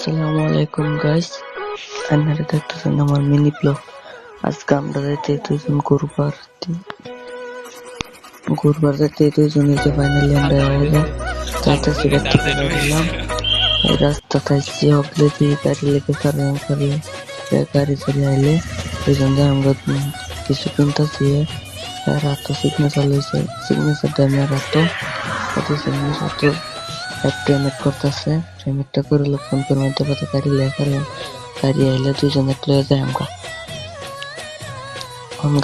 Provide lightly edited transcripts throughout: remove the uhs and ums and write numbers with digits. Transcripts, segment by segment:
আসসালামু আলাইকুম গাইস, আপনারা দেখতেছেন আমার মিনি ব্লগ। আজকে আমরা দুইজন ঘুরবার যাইতে দুইজনে যে ফাইনালি আমরা যাইতেছি রাস্তা থেকে গেলাম। এই রাস্তা থাকছি হকলে দিয়ে গাড়ি লেগে গাড়ি চলে আইলে দুইজন যাই আমরা কিছু কিনতেছি। রাত সিগনেচার লইছে, সিগনেচার দেয় রাত পেমেন্ট করতেছে। পেমেন্টটা করে ফোন মধ্যে কত গাড়ি লেখা গাড়ি আইলে দুইজন একলে যায় আমরা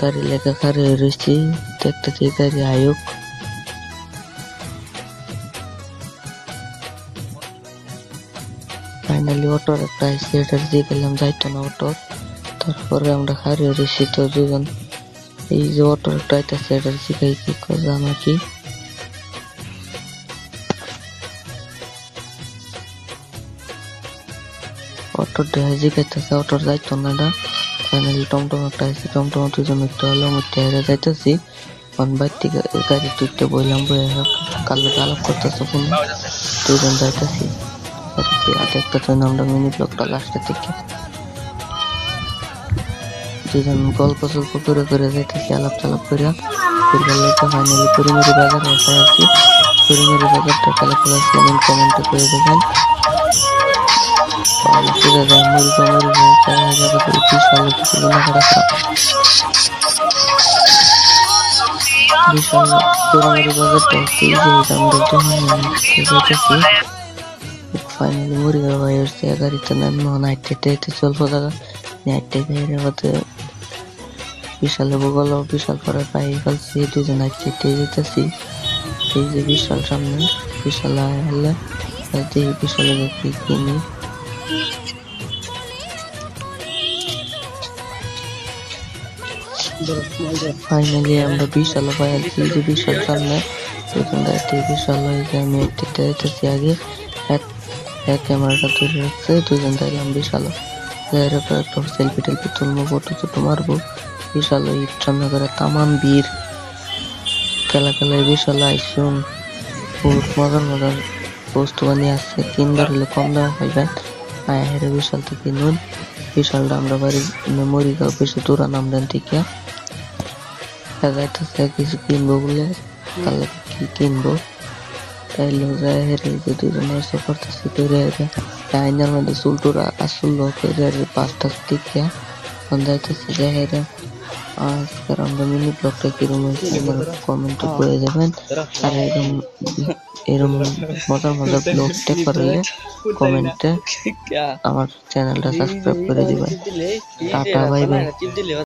গাড়ি লেখা খারে রয়েছি দেখতেছি গাড়ি আয়ুক ফাইনালি অটোর একটা আইসি, এটার দিয়ে গেলাম যাইতো না অটোর। তারপরে আমরা খারে রয়েছি তো দুজন। এই যে অটোর একটা আইতেছে, এটার শিখাই কি জানো কি অটোর জিজ্ঞাসা অটোর যাইতো না এটা। ফাইনালি টমটম একটা আছে, টমটম দুজন একটু হলো মুঠে হেরে যাইতেছি। বাইর থেকে গাড়ি টুকতে বললাম কালো আলাপ করতেছে ফোন, দুজন যাইতেছি। দেখতেছেন আমরা মিনি ব্লগটা লাস্টের দিকে দুজন গল্প সল্প করে যাইতেছি, আলাপ চালাপ করে ফাইনালি পরিমারি বাজার এসে আছি। পরিমারি বাজারটা কালেক্ট কমেন্টে করে দেবেন। ফাইনালি মুড়িগার ভাই হচ্ছে গাড়িতে নামে হাইটে চলবো জায়গা হাইটে বিশাল বগল বিশাল পরে পাই ফেলছি, দুজন হাইটে যেতেছি। এই যে বিশাল সামনে বিশাল হলে বিশালে কিনি ফাইনালি আমরা বিশাল পাইছি। যে বিশাল সামনে বিশাল হয়ে যায়, আমি একটি আগে এক ক্যামেরাটা ধরে রাখছে, দুজন দেখলাম বিশাল একটা সেলফি টেলফি তুলবো, ফটো ছোটো মারবো। বিশাল রান্না করে তামাম বীর খেলায় বিশাল আইসুন বহুত মজার বস্তু বানিয়ে আসছে। কিনবার হলে কম দামে পাইবেন, হেরে বিশাল থেকে কিনুন। বিশালটা আমরা বাড়ি মরিগাঁও বেশি দূরা নামলেন থেকে যাইতেছে কিছু কিনবো বলে, তাহলে কি কিনবো তাইলে যায় হেরে যে দুজনে এসে করতেছি তৈরি আইনার মধ্যে চুলটুরা আসল পাঁচটার দিকে যাইতেছি যে হেরে। আজকের আমরা মিনি ব্লগটা কিরকম হয়েছে আমার কমেন্টে করে যাবেন। আর এরকম মজার ব্লগ দেখতে পারলে কমেন্টে আমার চ্যানেলটা সাবস্ক্রাইব করে দিবেন। Tata bye bye.